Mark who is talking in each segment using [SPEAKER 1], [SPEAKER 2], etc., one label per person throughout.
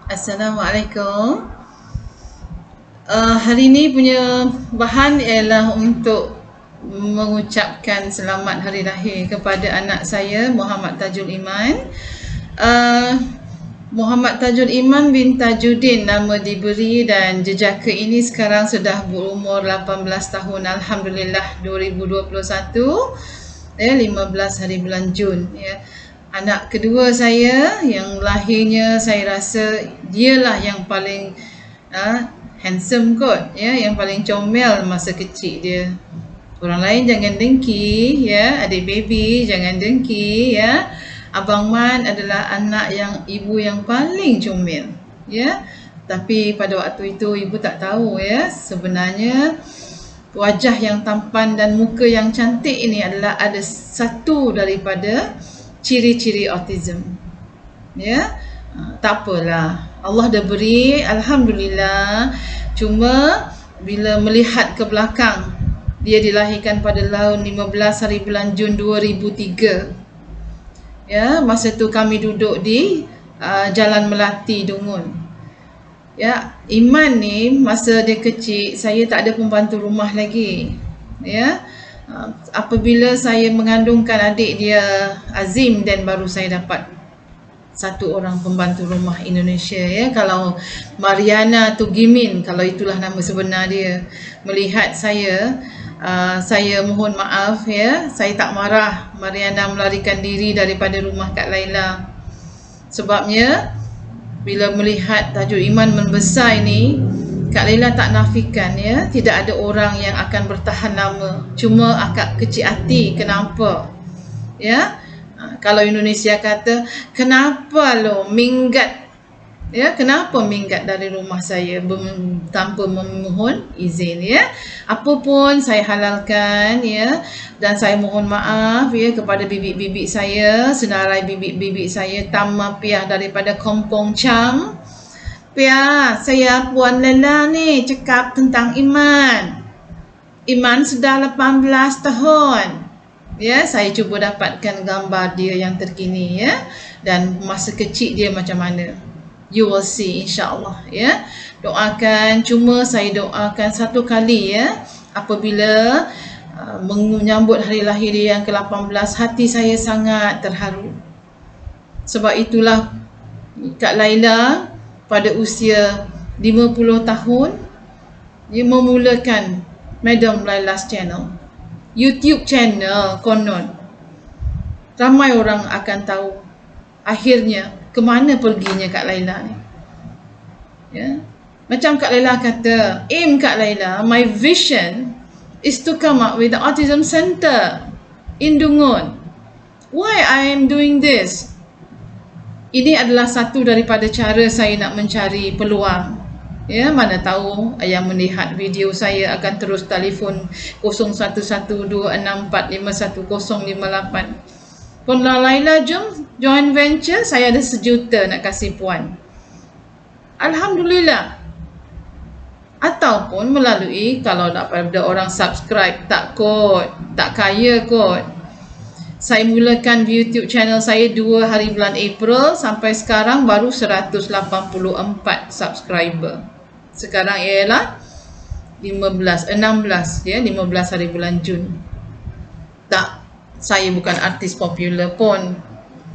[SPEAKER 1] Assalamualaikum. Hari ni punya bahan ialah untuk mengucapkan selamat hari lahir kepada anak saya, Muhammad Tajul Iman. Muhammad Tajul Iman bin Tajuddin nama diberi, dan jejaka ini sekarang sudah berumur 18 tahun. Alhamdulillah, 2021, 15 hari bulan Jun, ya. Anak kedua saya yang lahirnya, saya rasa dialah yang paling handsome kot, ya, yang paling comel masa kecil dia. Orang lain jangan dengki, ya, adik baby jangan dengki, ya. Abang Man adalah anak yang ibu yang paling comel, ya. Tapi pada waktu itu ibu tak tahu, ya, sebenarnya wajah yang tampan dan muka yang cantik ini adalah ada satu daripada ciri-ciri autism, ya. Tak apalah, Allah dah beri, Alhamdulillah. Cuma bila melihat ke belakang, dia dilahirkan pada tahun 15 hari bulan Jun 2003, ya. Masa tu kami duduk di Jalan Melati, Dungun, ya. Iman ni masa dia kecil, saya tak ada pembantu rumah lagi, ya. Apabila saya mengandungkan adik dia Azim, dan baru saya dapat satu orang pembantu rumah Indonesia, ya. Kalau Mariana Tugimin, kalau itulah nama sebenar dia, melihat saya mohon maaf, ya, saya tak marah Mariana melarikan diri daripada rumah Kak Laila. Sebabnya bila melihat Tajul Iman membesar ini, Kak Laila tak nafikan, ya, tidak ada orang yang akan bertahan lama. Cuma akak kecil hati, kenapa, ya. Kalau Indonesia kata, kenapa lo minggat, ya, kenapa minggat dari rumah saya tanpa memohon izin, ya. Apapun saya halalkan, ya, dan saya mohon maaf, ya, kepada bibik-bibik saya, senarai bibik-bibik saya Tama Piah daripada Kompong Chang. Piah, saya Puan Lela ni cakap tentang Iman. Iman sudah 18 tahun. Ya, saya cuba dapatkan gambar dia yang terkini, ya, dan masa kecil dia macam mana. You will see, insya-Allah, ya. Doakan, cuma saya doakan satu kali, ya, apabila menyambut hari lahir dia yang ke-18, hati saya sangat terharu. Sebab itulah Kak Laila pada usia 50 tahun, dia memulakan Madam Laila's Channel, YouTube channel konon. Ramai orang akan tahu akhirnya ke mana perginya Kak Laila ni, ya. Macam Kak Laila kata, aim Kak Laila, my vision is to come up with the autism center in Dungun. Why I am doing this? Ini adalah satu daripada cara saya nak mencari peluang, ya. Mana tahu yang melihat video saya akan terus telefon 0112645158. Puan Laila, jom join venture, saya ada 1 juta nak kasih puan. Alhamdulillah. Ataupun melalui, kalau daripada orang subscribe, tak kot, tak kaya kot. Saya mulakan YouTube channel saya 2 hari bulan April, sampai sekarang baru 184 subscriber. Sekarang ialah 16, ya, 15 hari bulan Jun. Tak, saya bukan artis popular pun,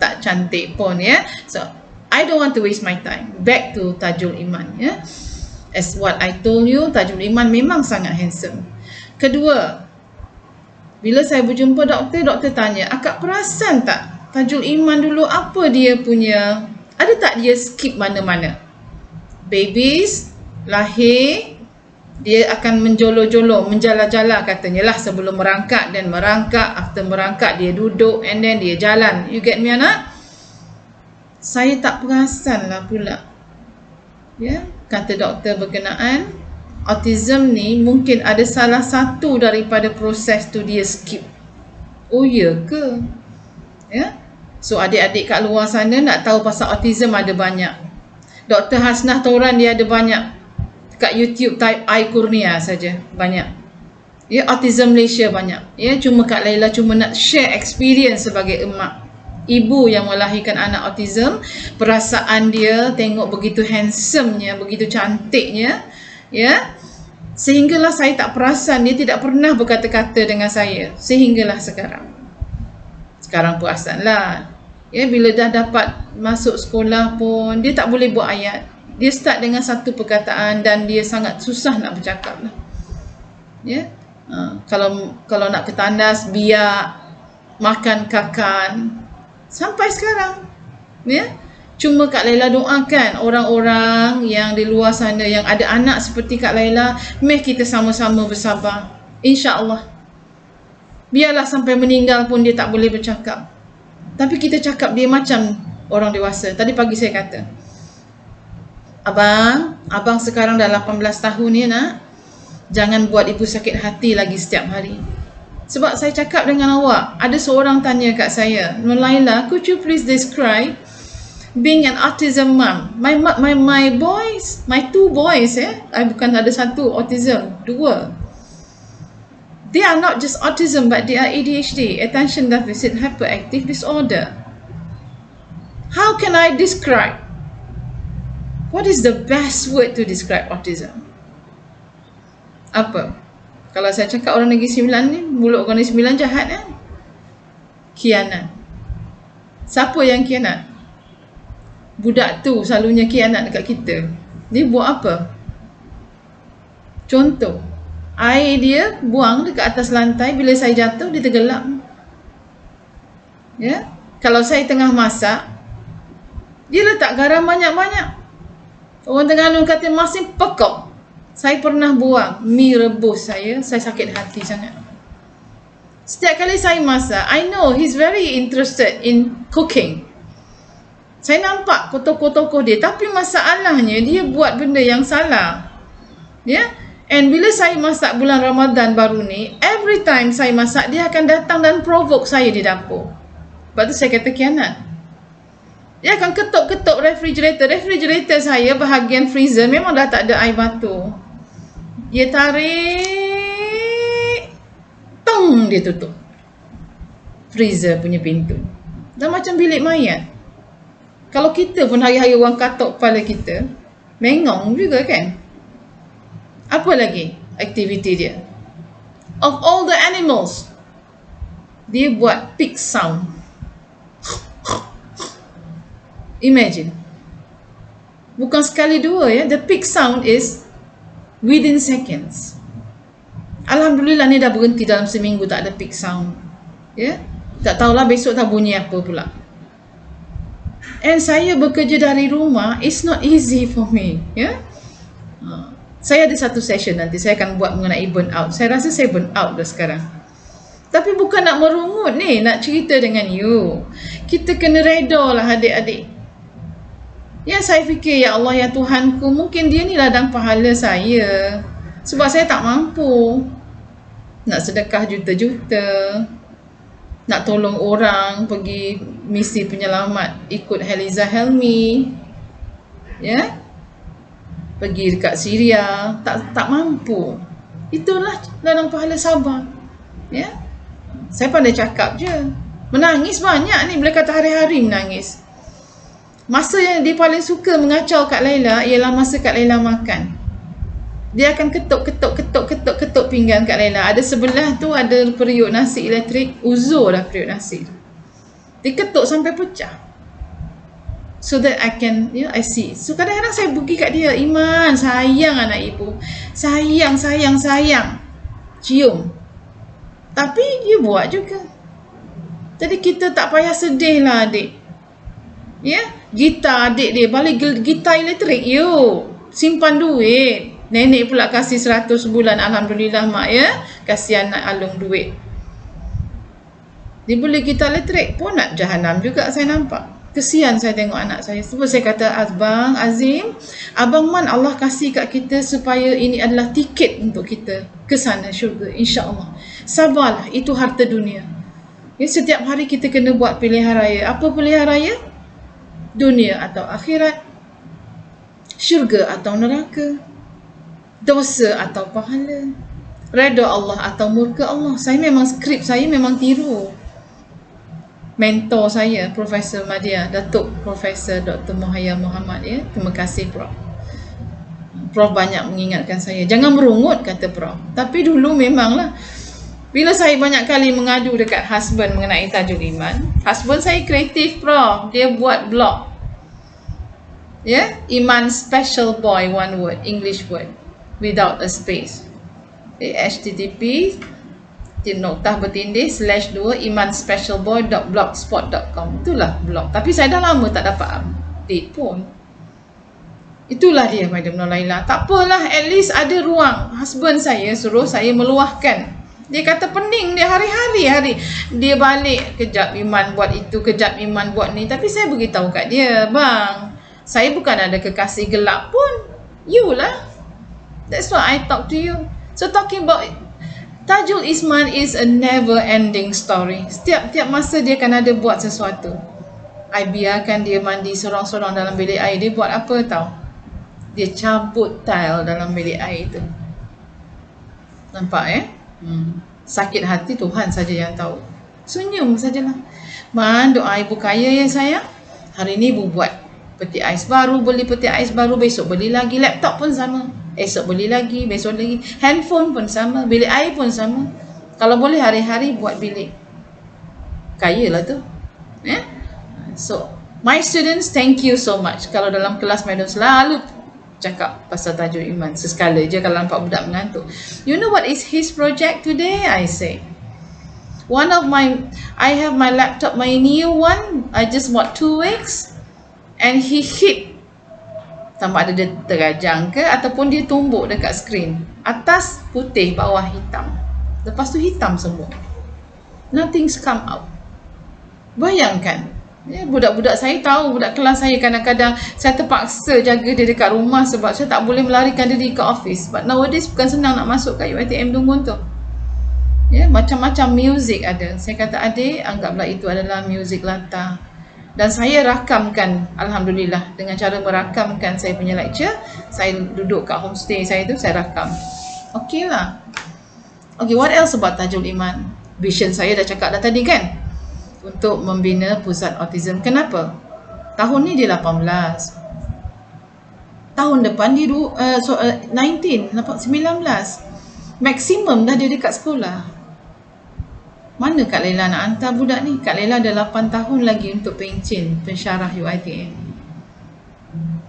[SPEAKER 1] tak cantik pun, ya. So I don't want to waste my time. Back to Tajul Iman, ya. As what I told you, Tajul Iman memang sangat handsome. Kedua, bila saya berjumpa doktor tanya, akak perasan tak Tajul Iman dulu apa dia punya, ada tak dia skip mana-mana? Babies lahir, dia akan menjolo-jolo, menjala-jala katanya lah sebelum merangkak, dan merangkak, after merangkak dia duduk, and then dia jalan. You get me, anak? Saya tak perasan lah pula, ya. Kata doktor berkenaan, autism ni mungkin ada salah satu daripada proses tu dia skip. Oh ya ke? Ya. So adik-adik kat luar sana nak tahu pasal autism ada banyak. Dr. Hasnah Toran dia ada banyak. Kat YouTube type I Kurnia saja banyak. Ya, Autism Malaysia banyak. Ya, cuma Kak Laila cuma nak share experience sebagai emak. ibu yang melahirkan anak autism, perasaan dia tengok begitu handsome-nya, begitu cantiknya, ya. Sehinggalah saya tak perasan, dia tidak pernah berkata-kata dengan saya sehinggalah sekarang. Sekarang perasanlah. Ya, bila dah dapat masuk sekolah pun dia tak boleh buat ayat. Dia start dengan satu perkataan dan dia sangat susah nak bercakap lah. Ya. Kalau nak ke tandas, biar, makan kakan, sampai sekarang. Ya. Cuma Kak Laila doakan orang-orang yang di luar sana yang ada anak seperti Kak Laila, mari kita sama-sama bersabar. InsyaAllah. Biarlah sampai meninggal pun dia tak boleh bercakap. Tapi kita cakap dia macam orang dewasa. Tadi pagi saya kata, Abang sekarang dah 18 tahun ya nak. Jangan buat ibu sakit hati lagi setiap hari. Sebab saya cakap dengan awak, ada seorang tanya kat saya, Laila, could you please describe being an autism mom? My boys, my 2 boys, I bukan ada satu autism, 2. They are not just autism, but they are ADHD, attention deficit hyperactive disorder. How can I describe? What is the best word to describe autism? Apa? Kalau saya cakap orang Negeri Sembilan ni, mulut orang Negeri Sembilan jahat kan? Khianat. Siapa yang khianat? Budak tu selalunya khianat dekat kita. Dia buat apa? Contoh, air dia buang dekat atas lantai, bila saya jatuh dia tergelap. Ya? Kalau saya tengah masak, dia letak garam banyak-banyak. Orang Terengganu kata masin pekok. Saya pernah buang mi rebus saya sakit hati sangat. Setiap kali saya masak, I know he's very interested in cooking. Saya nampak kotor-kotor dia, tapi masalahnya dia buat benda yang salah. Ya? And bila saya masak bulan Ramadan baru ni, every time saya masak, dia akan datang dan provoke saya di dapur. Sebab tu saya kata khianat. Dia akan ketuk-ketuk refrigerator. Refrigerator saya bahagian freezer memang dah tak ada air batu. Dia tarik, tong, dia tutup freezer punya pintu. Dah macam bilik mayat. Kalau kita pun hari-hari orang katuk kepala kita, mengong juga kan. Apa lagi aktiviti dia? Of all the animals, dia buat pig sound. Imagine. Bukan sekali dua ya. The pig sound is within seconds. Alhamdulillah ni dah berhenti dalam seminggu tak ada pig sound. Ya. Tak tahulah besok tak bunyi apa pula. And saya bekerja dari rumah, it's not easy for me. Ya. Saya ada satu session nanti saya akan buat mengenai burn out. Saya rasa saya burn out dah sekarang. Tapi bukan nak merungut ni, nak cerita dengan you. Kita kena reda lah adik-adik. Ya, saya fikir, ya Allah, ya Tuhanku, mungkin dia ni ladang pahala saya. Sebab saya tak mampu nak sedekah juta-juta, nak tolong orang, pergi misi penyelamat, ikut Heliza Helmi, ya, pergi dekat Syria, tak mampu. Itulah ladang pahala sabar. Ya, saya pandai cakap je. Menangis banyak ni, boleh kata hari-hari menangis. Masa yang dia paling suka mengacau Kak Laila ialah masa Kak Laila makan. Dia akan ketuk pinggan Kak Laila. Ada sebelah tu ada periuk nasi elektrik, uzur dah periuk nasi. Dia ketuk sampai pecah. So that I can, I see. So kadang-kadang saya pergi kat dia, Iman, sayang anak ibu. Sayang. Cium. Tapi dia buat juga. Jadi kita tak payah sedih lah adik. Ya, gitar adik dia, balik gitar elektrik, simpan duit. Nenek pula kasih 100 bulan, Alhamdulillah mak ya, kasih anak Alung duit. Dia beli gitar elektrik pun nak jahanam juga saya nampak. Kesian saya tengok anak saya. Sebab saya kata, Abang Azim, Abang Man Allah kasih kat kita supaya ini adalah tiket untuk kita ke sana syurga, insya-Allah. Sabarlah, itu harta dunia. Ya, setiap hari kita kena buat pilihan raya. Apa pilihan raya? Dunia atau akhirat, syurga atau neraka, dosa atau pahala, redha Allah atau murka Allah. Saya memang skrip saya memang tiru. mentor saya, Profesor Madya, Datuk Profesor Dr. Muhayya Muhammad, ya. Terima kasih Prof. Prof banyak mengingatkan saya. Jangan merungut, kata Prof. Tapi dulu memanglah, bila saya banyak kali mengadu dekat husband mengenai Tajul Iman, husband saya kreatif Prof. Dia buat blog. Ya, Iman Special Boy, one word, English word, without a space. http /2 imanspecialboy.blogspot.com. Itulah blog. Tapi saya dah lama tak dapat update pun. Itulah dia, Madam Nolaila. Tak apalah, at least ada ruang. Husband saya suruh saya meluahkan. Dia kata pening dia hari-hari. Dia balik, kejap Iman buat itu, kejap Iman buat ni. Tapi saya beritahu kat dia, bang, saya bukan ada kekasih gelap pun. You lah. That's why I talk to you. So talking about Tajul Isman is a never ending story. Setiap masa dia akan ada buat sesuatu. I biarkan dia mandi sorang-sorang dalam bilik air. Dia buat apa tau? Dia cabut tile dalam bilik air tu. Nampak Sakit hati Tuhan saja yang tahu. Senyum sajalah. Man, doa ibu kaya ya sayang. Hari ni ibu buat peti ais baru, beli peti ais baru, besok beli lagi. Laptop pun sama, esok beli lagi, besok lagi. Handphone pun sama, bilik air pun sama. Kalau boleh hari-hari buat bilik. Kaya lah tu. So, my students, thank you so much. Kalau dalam kelas Madam selalu cakap pasal Tajul Iman. Sesekala je kalau nampak budak mengantuk. You know what is his project today? I say, I have my laptop, my new one. I just bought 2 weeks. And he hit, sama ada dia terajang ke ataupun dia tumbuk dekat skrin. Atas putih, bawah hitam. Lepas tu hitam semua. Nothing's come out. Bayangkan. Budak-budak saya tahu, budak kelas saya kadang-kadang saya terpaksa jaga dia dekat rumah sebab saya tak boleh melarikan diri ke office. But nowadays bukan senang nak masuk kat UiTM Dungun tu. Macam-macam music ada. Saya kata adik, anggaplah itu adalah music latar. Dan saya rakamkan, Alhamdulillah, dengan cara merakamkan saya punya lecture. Saya duduk kat homestay saya tu, saya rakam. Okay lah. Okay, what else about Tajul Iman? Vision saya dah cakap dah tadi kan? Untuk membina pusat autism. Kenapa? Tahun ni dia 18. Tahun depan dia 19. Maksimum dah dia dekat sekolah. Mana Kak Laila nak hantar budak ni? Kak Laila ada 8 tahun lagi untuk pencen pensyarah UiTM.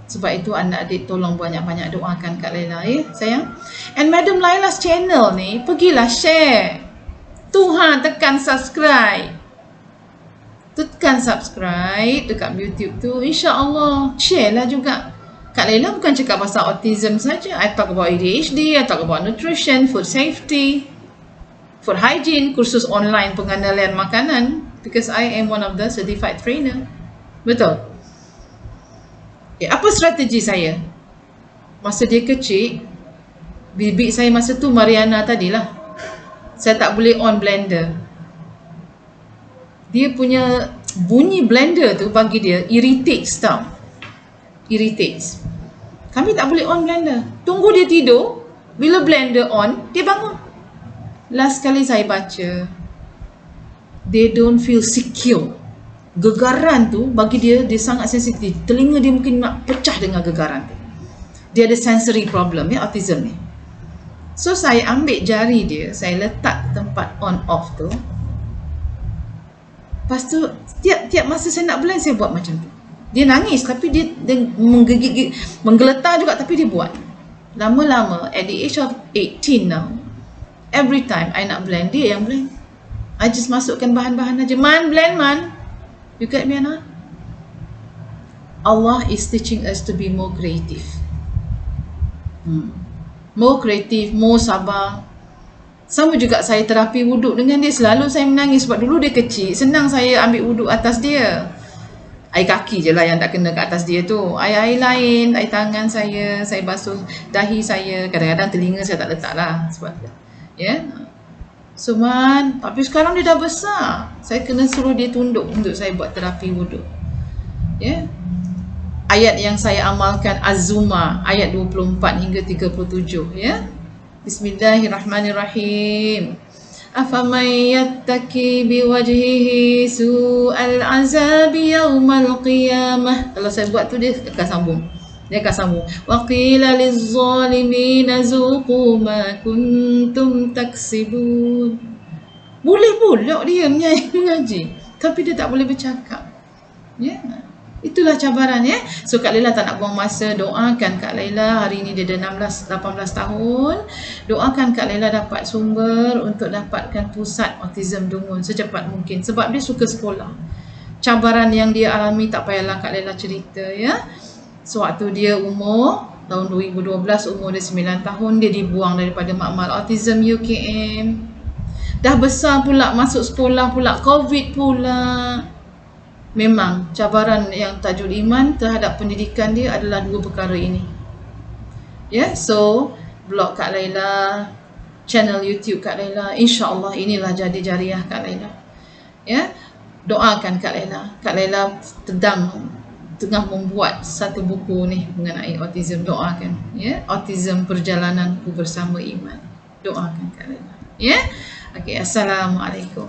[SPEAKER 1] Sebab itu anak-adik tolong banyak-banyak doakan Kak Laila sayang. And Madam Laila's channel ni, pergilah share. Tekan subscribe. Tekan subscribe dekat YouTube tu. InsyaAllah share lah juga. Kak Laila bukan cakap pasal autism saja. I talk about ADHD, I talk about nutrition, food safety, food hygiene, kursus online pengenalan makanan, because I am one of the certified trainer. Betul? Apa strategi saya? Masa dia kecil, bibik saya masa tu Mariana tadilah. Saya tak boleh on blender. Dia punya bunyi blender tu bagi dia irritates tau. Irritates. Kami tak boleh on blender. Tunggu dia tidur. Bila blender on, dia bangun. Last kali saya baca, they don't feel secure. Gegaran tu bagi dia sangat sensitif. Telinga dia mungkin nak pecah dengan gegaran tu. Dia ada sensory problem, autism ni. So saya ambil jari dia, saya letak tempat on off tu. Lepas tu tiap masa saya nak blend, saya buat macam tu. Dia nangis tapi dia menggigit, menggeletar juga tapi dia buat. Lama-lama at the age of 18 now, every time I nak blend, dia yang blend. I just masukkan bahan-bahan aja. Man, blend man. You get me, Anna? Allah is teaching us to be more creative. More creative, more sabar. Sama juga saya terapi wuduk dengan dia. Selalu saya menangis sebab dulu dia kecil. Senang saya ambil wuduk atas dia. Air kaki je lah yang tak kena kat atas dia tu. Air lain, air tangan saya basuh dahi saya. Kadang-kadang telinga saya tak letak lah. Sebab So man, tapi sekarang dia dah besar. Saya kena suruh dia tunduk untuk saya buat terapi wuduk. Ayat yang saya amalkan Az-Zumar, ayat 24 hingga 37. Bismillahirrahmanirrahim. أفمن يتقي بوجهه سوء العذاب يوم القيامة. Kalau saya buat tu dia akan sambung. وقيل للظالمين ذوقوا ما كنتم تكسبون. Boleh pula dia mengaji, tapi dia tak boleh bercakap. Ya. Itulah cabaran ya. So Kak Laila tak nak buang masa, doakan Kak Laila. Hari ni dia dah 18 tahun. Doakan Kak Laila dapat sumber untuk dapatkan pusat autism Dungun secepat mungkin, sebab dia suka sekolah. Cabaran yang dia alami tak payahlah Kak Laila cerita ya. Sewaktu dia umur tahun 2012, umur dia 9 tahun, dia dibuang daripada Makmal Autism UKM. Dah besar pula, masuk sekolah pula, COVID pula. Memang cabaran yang Tajul Iman terhadap pendidikan dia adalah dua perkara ini. Ya, so blog Kak Laila, channel YouTube Kak Laila, insya-Allah inilah jadi jariah Kak Laila. Ya, doakan Kak Laila. Kak Laila tengah membuat satu buku ni mengenai autism, doakan ya. Autism Perjalananku Bersama Iman. Doakan Kak Laila. Ya. Okey, assalamualaikum.